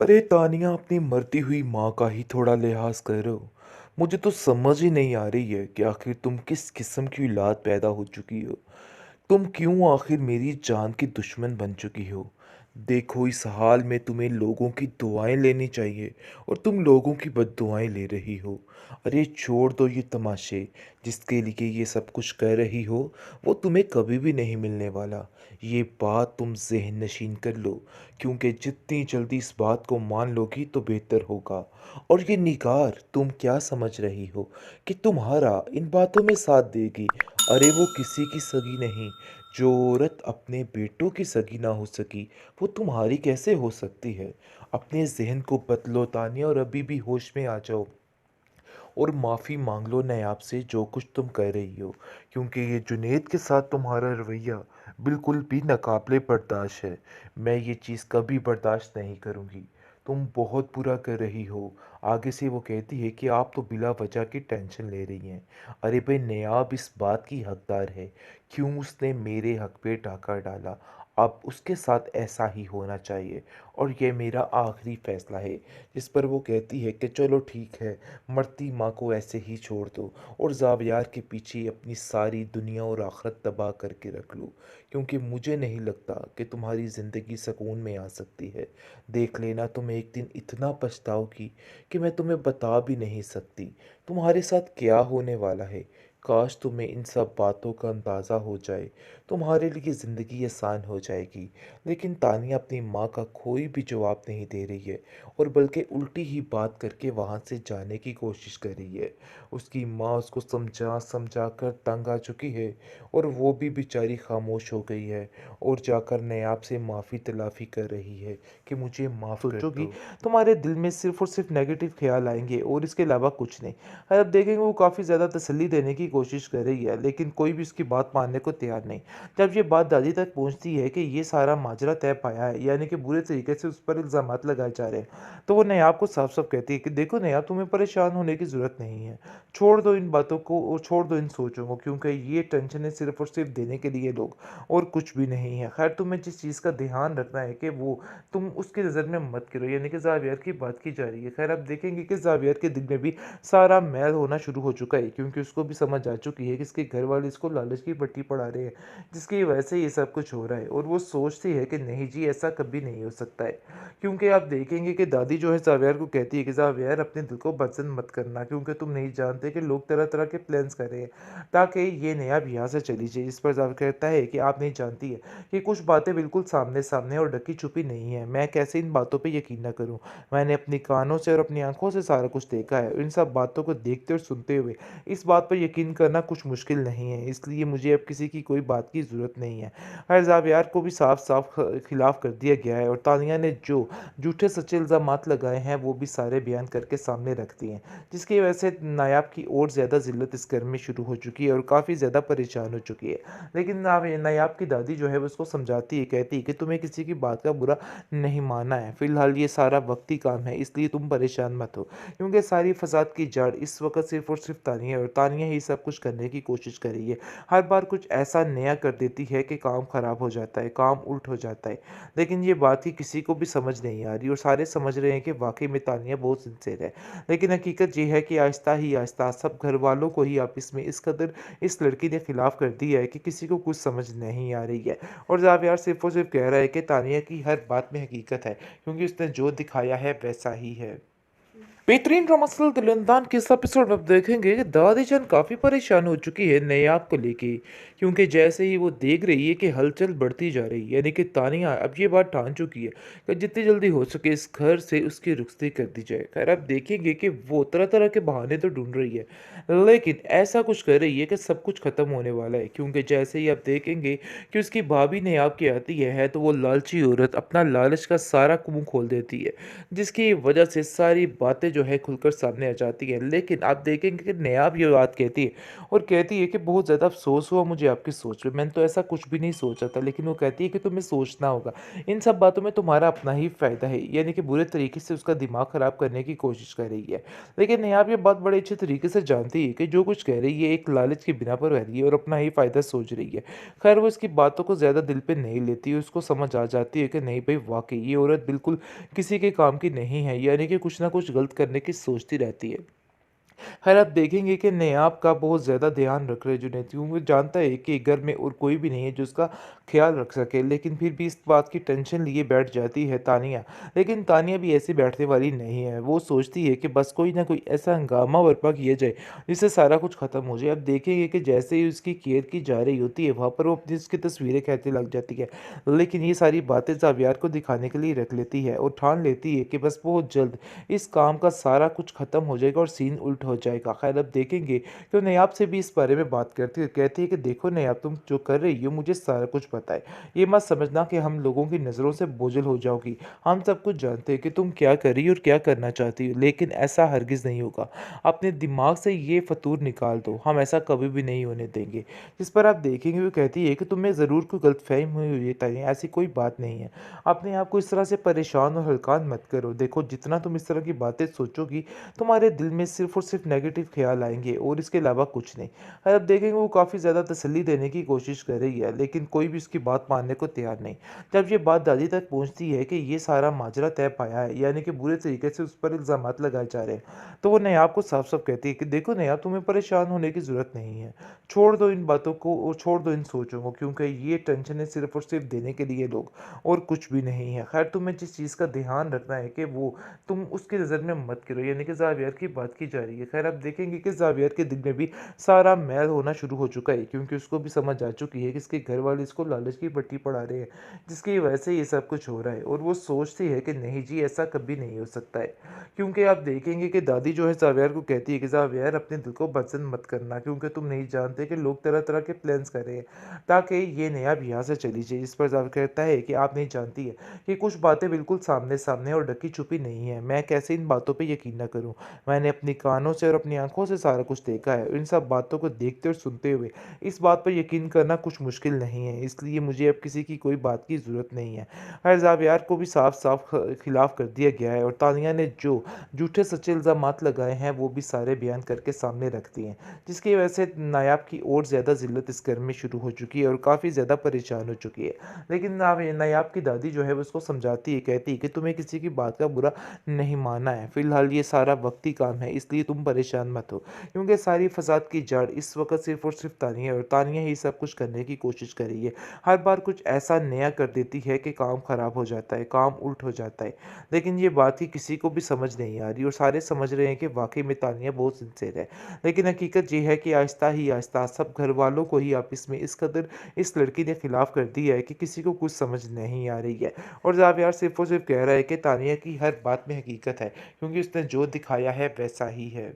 अरे तानिया, अपनी मरती हुई माँ का ही थोड़ा लिहाज करो। मुझे तो समझ ही नहीं आ रही है कि आखिर तुम किस किस्म की औलाद पैदा हो चुकी हो। तुम क्यों आखिर मेरी जान की दुश्मन बन चुकी हो। देखो, इस हाल में तुम्हें लोगों की दुआएं लेनी चाहिए और तुम लोगों की बद्दुआएं ले रही हो। अरे छोड़ दो ये तमाशे। जिसके लिए ये सब कुछ कर रही हो वो तुम्हें कभी भी नहीं मिलने वाला। ये बात तुम ज़हन नशीन कर लो, क्योंकि जितनी जल्दी इस बात को मान लोगी तो बेहतर होगा। और ये निगार, तुम क्या समझ रही हो कि तुम्हारा इन बातों में साथ देगी। अरे वो किसी की सगी नहीं। जो औरत अपने बेटों की सगी ना हो सकी वो तुम्हारी कैसे हो सकती है। अपने जहन को बदलो तानिया, और अभी भी होश में आ जाओ और माफ़ी मांग लो नायाब से जो कुछ तुम कर रही हो, क्योंकि ये जुनेद के साथ तुम्हारा रवैया बिल्कुल भी नाकाबिले बर्दाश्त है। मैं ये चीज़ कभी बर्दाश्त नहीं करूँगी। तुम बहुत बुरा कर रही हो। आगे से वो कहती है कि आप तो बिला वजह की टेंशन ले रही हैं। अरे भाई, नयाब इस बात की हकदार है। क्यों उसने मेरे हक पे डाका डाला। अब उसके साथ ऐसा ही होना चाहिए और ये मेरा आखिरी फैसला है। जिस पर वो कहती है कि चलो ठीक है, मरती माँ को ऐसे ही छोड़ दो और ज़ावियार के पीछे अपनी सारी दुनिया और आखिरत तबाह करके रख लो, क्योंकि मुझे नहीं लगता कि तुम्हारी ज़िंदगी सुकून में आ सकती है। देख लेना, तुम एक दिन इतना पछताओगी कि मैं तुम्हें बता भी नहीं सकती तुम्हारे साथ क्या होने वाला है। काश तुम्हें इन सब बातों का अंदाज़ा हो जाए, तुम्हारे लिए ज़िंदगी आसान हो जाएगी। लेकिन तानिया अपनी माँ का कोई भी जवाब नहीं दे रही है और बल्कि उल्टी ही बात करके वहाँ से जाने की कोशिश कर रही है। उसकी माँ उसको समझा समझा कर तंग आ चुकी है और वो भी बेचारी खामोश हो गई है और जाकर नायाब से माफ़ी तलाफ़ी कर रही है कि मुझे माफ़ कर सोचोगी दो। तुम्हारे दिल में सिर्फ और सिर्फ नेगेटिव ख्याल आएंगे और इसके अलावा कुछ नहीं। अब देखेंगे वो काफ़ी ज़्यादा तसल्ली देने की कोशिश कर रही है, लेकिन कोई भी उसकी बात मानने को तैयार नहीं। जब ये बात दादी तक पहुंचती है कि ये सारा माजरा तय पाया है, यानी कि बुरे तरीके से उस पर इल्ज़ामात लगाए जा रहे हैं, तो वो नयाब को साफ साफ कहती है कि देखो नयाब, तुम्हें परेशान होने की ज़रूरत नहीं है। छोड़ दो इन बातों को और छोड़ दो इन सोचों को, क्योंकि ये टेंशन है सिर्फ और सिर्फ देने के लिए लोग, और कुछ भी नहीं है। खैर, तुम्हें जिस चीज़ का ध्यान रखना है कि वो तुम उसकी नज़र में मत करो, यानी कि जावियर की बात की जा रही है। खैर, अब देखेंगे कि जावियर के दिल में भी सारा मैल होना शुरू हो चुका है, क्योंकि उसको भी समझ आ चुकी है कि इसके घर वाले इसको लालच की पट्टी पढ़ा रहे हैं, जिसकी वजह से ये सब कुछ हो रहा है। और वो सोचती है कि नहीं जी, ऐसा कभी नहीं हो सकता है। क्योंकि आप देखेंगे कि दादी जो है जावियर को कहती है कि जावियर, अपने दिल को पसंद मत करना, क्योंकि तुम नहीं जानते कि लोग तरह तरह के प्लान्स कर रहे हैं ताकि ये नया यहाँ से चली जाए। इस पर जावियर कहता है कि आप नहीं जानती है कि कुछ बातें बिल्कुल सामने सामने और ढकी छुपी नहीं है। मैं कैसे इन बातों पे यकीन न करूं। मैंने अपनी कानों से और अपनी आंखों से सारा कुछ देखा है। इन सब बातों को देखते और सुनते हुए इस बात पर यकीन करना कुछ मुश्किल नहीं है, इसलिए मुझे अब किसी की कोई बात की ज़रूरत नहीं है। हर जावियार को भी साफ साफ खिलाफ कर दिया गया है और तानिया ने जो झूठे सच्चे इल्ज़ामात लगाए हैं वो भी सारे बयान करके सामने रख दिए हैं, जिसकी वजह से नायाब की और ज़्यादा जिल्लत इस घर में शुरू हो चुकी है और काफ़ी ज़्यादा परेशान हो चुकी है। लेकिन नायाब की दादी जो है वो उसको समझाती है, कहती है कि तुम्हें किसी की बात का बुरा नहीं माना है। फिलहाल ये सारा वक्ती काम है, इसलिए तुम परेशान मत हो, क्योंकि सारी फसाद की जड़ इस वक्त सिर्फ और सिर्फ तानिया है, और तानिया ही सब कुछ करने की कोशिश कर रही है। हर बार कुछ ऐसा नया कर देती है कि काम खराब हो जाता है, काम उल्ट हो जाता है। लेकिन ये बात ही किसी को भी समझ नहीं आ रही और सारे समझ रहे हैं कि वाकई में तानिया बहुत सिंसियर है। लेकिन हकीकत ये है कि आहिस्ता ही आहिस्ता सब घर वालों को ही आपस में इस कदर इस लड़की ने खिलाफ कर दिया है कि किसी को कुछ समझ नहीं आ रही है। और जावियार सिर्फ और सिर्फ कह रहा है कि तानिया की हर बात में हकीकत है, क्योंकि उसने जो दिखाया है वैसा ही है। बेहतरीन ड्रामा दिलंदान के इस एपिसोड में आप देखेंगे कि दादी जान काफ़ी परेशान हो चुकी है नयाब को लेके, क्योंकि जैसे ही वो देख रही है कि हलचल बढ़ती जा रही है, यानी कि तानिया अब ये बात ठान चुकी है कि जितनी जल्दी हो सके इस घर से उसकी रुखसती कर दी जाए। खैर, अब देखेंगे कि वो तरह तरह के बहाने तो ढूंढ रही है, लेकिन ऐसा कुछ कर रही है कि सब कुछ खत्म होने वाला है, क्योंकि जैसे ही आप देखेंगे कि उसकी भाभी नयाब की आती है तो वो लालची औरत अपना लालच का सारा मुंह खोल देती है, जिसकी वजह से सारी बातें जो जो है खुलकर सामने आ जाती है। लेकिन आप देखेंगे कि नायाब ये बात कहती है और कहती है कि बहुत ज़्यादा अफ़सोस हुआ मुझे आपकी सोच पे, मैंने तो ऐसा कुछ भी नहीं सोचा था। लेकिन वो कहती है कि तुम्हें सोचना होगा। इन सब बातों में तुम्हारा अपना ही फ़ायदा है, यानी कि बुरे तरीके से उसका दिमाग ख़राब करने की कोशिश कर रही है। लेकिन नायाब ये बात बड़े अच्छे तरीके से जानती है कि जो कुछ कह रही है एक लालच की बिना पर कह रही है और अपना ही फ़ायदा सोच रही है। खैर वो इसकी बातों को ज़्यादा दिल पे नहीं लेती, उसको समझ आ जाती है कि नहीं भई वाक़ई ये औरत बिल्कुल किसी के काम की नहीं है, यानी कि कुछ न कुछ गलत करने की सोचती रहती है। खैर आप देखेंगे कि नेहाब का बहुत ज़्यादा ध्यान रख रहे हैं जुनैद, क्योंकि वो जानता है कि घर में और कोई भी नहीं है जो उसका ख्याल रख सके। लेकिन फिर भी इस बात की टेंशन लिए बैठ जाती है तानिया। लेकिन तानिया भी ऐसे बैठने वाली नहीं है, वो सोचती है कि बस कोई ना कोई ऐसा हंगामा बर्पा किया जाए जिससे सारा कुछ ख़त्म हो जाए। अब देखेंगे कि जैसे ही उसकी केयर की जा रही होती है वहाँ पर वो अपनी उसकी तस्वीरें खींचने लग जाती है। लेकिन ये सारी बातें ज़ावियार को दिखाने के लिए रख लेती है और ठान लेती है कि बस बहुत जल्द इस काम का सारा कुछ ख़त्म हो जाएगा और सीन उल्ट हो जाएगा। ख़ैर अब देखेंगे कि वो नयाब से भी इस बारे में बात करती है, कहती है कि देखो नयाब तुम जो कर रही हो मुझे सारा कुछ पता है। ये मत समझना कि हम लोगों की नज़रों से बोझिल हो जाओगी। हम सब कुछ जानते हैं कि तुम क्या कर रही हो और क्या करना चाहती हो, लेकिन ऐसा हरगिज़ नहीं होगा। अपने दिमाग से ये फ़तूर निकाल दो, हम ऐसा कभी भी नहीं होने देंगे। जिस पर आप देखेंगे वो कहती है कि तुम्हें ज़रूर कोई गलतफ़हमी हुई है तानिया, ऐसी कोई बात नहीं है। अपने आप को इस तरह से परेशान और हल्कान मत करो। देखो जितना तुम इस तरह की बातें सोचोगी तुम्हारे दिल में सिर्फ़ और सिर्फ़ नेगेटिव ख़्याल आएँगे और इसके अलावा कुछ नहीं। और अब देखेंगे वो काफ़ी ज़्यादा तसल्ली देने की कोशिश कर रही है, लेकिन कोई भी उसकी बात मानने को तैयार नहीं। जब ये बात दादी तक पहुँचती है कि ये सारा माजरा तय पाया है, यानी कि बुरे तरीके से उस पर इल्ज़ामात लगाए जा रहे हैं, तो वो नायाब को साफ-साफ कहती है कि देखो नायाब तुम्हें परेशान होने की ज़रूरत नहीं है। छोड़ दो इन बातों को और छोड़ दो इन सोचों को, क्योंकि ये टेंशन है सिर्फ़ और सिर्फ़ देने के लिए लोग, और कुछ भी नहीं है। ख़ैर तुम्हें जिस चीज़ का ध्यान रखना है कि वो तुम उसकी नज़र में मत गिरो, यानी कि ज़ावियर की बात की जा रही है। ख़ैर आप देखेंगे कि ज़ावियर के दिल में भी सारा मैल होना शुरू हो चुका है, क्योंकि उसको भी समझ आ चुकी है कि इसके घर वाले इसको लालच की पट्टी पढ़ा रहे हैं, जिसकी वजह से ये सब कुछ हो रहा है। और वो सोचती है कि नहीं जी ऐसा कभी नहीं हो सकता है, क्योंकि आप देखेंगे कि दादी जो है ज़ावियर को कहती है कि ज़ावियर अपने दिल को पसंद मत करना, क्योंकि तुम नहीं जानते कि लोग तरह-तरह के प्लान्स कर रहे हैं ताकि ये नेहाब यहाँ से चली जाए। इस पर ज़ावियर कहता है कि आप नहीं जानती है कि कुछ बातें बिल्कुल सामने-सामने और ढकी-छुपी नहीं है। मैं कैसे इन बातों पे यकीन ना करूँ? मैंने अपनी कानों से और अपनी आँखों से सारा कुछ देखा है। इन सब बातों को देखते और सुनते हुए इस बात पर यकीन करना कुछ मुश्किल नहीं है। इसलिए मुझे अब किसी की कोई बात की ज़रूरत नहीं है। खैर ज़ावियार को भी साफ-साफ खिलाफ़ कर दिया गया है और तानिया ने जो झूठे सच्चे इल्ज़ामात लगाए हैं, वो भी सारे बयान करके सामने रख दिए हैं। जिसकी वजह से नायाब की और ज़्यादा ज़िल्लत इस घर में शुरू हो चुकी है और काफ़ी ज़्यादा परेशान हो चुकी है। लेकिन नायाब की दादी जो है वो उसको समझाती है, कहती है कि तुम्हें किसी की बात का बुरा नहीं मानना है। फ़िलहाल ये सारा वक़्ती काम है, इसलिए तुम परेशान मत हो। क्योंकि सारी फ़साद की जड़ इस वक़्त सिर्फ़ और सिर्फ़ तानिया है और तानिया ही सब कुछ करने की कोशिश कर रही है। हर बार कुछ ऐसा नया कर देती है कि काम ख़राब हो जाता है, काम उल्ट हो जाता है। लेकिन ये बात ही किसी को भी समझ नहीं आ रही और सारे समझ रहे हैं कि वाक़ई में तानिया बहुत सिंसियर है। लेकिन हकीकत ये है कि आहिस्ता ही आहिस्ता सब घरवालों को ही आपस में इस कदर इस लड़की ने खिलाफ़ कर दिया है कि किसी को कुछ समझ नहीं आ रही है। और ज़ावियार सिर्फ़ और सिर्फ़ कह रहा है कि तानिया की हर बात में हकीकत है, क्योंकि उसने जो दिखाया है वैसा ही है।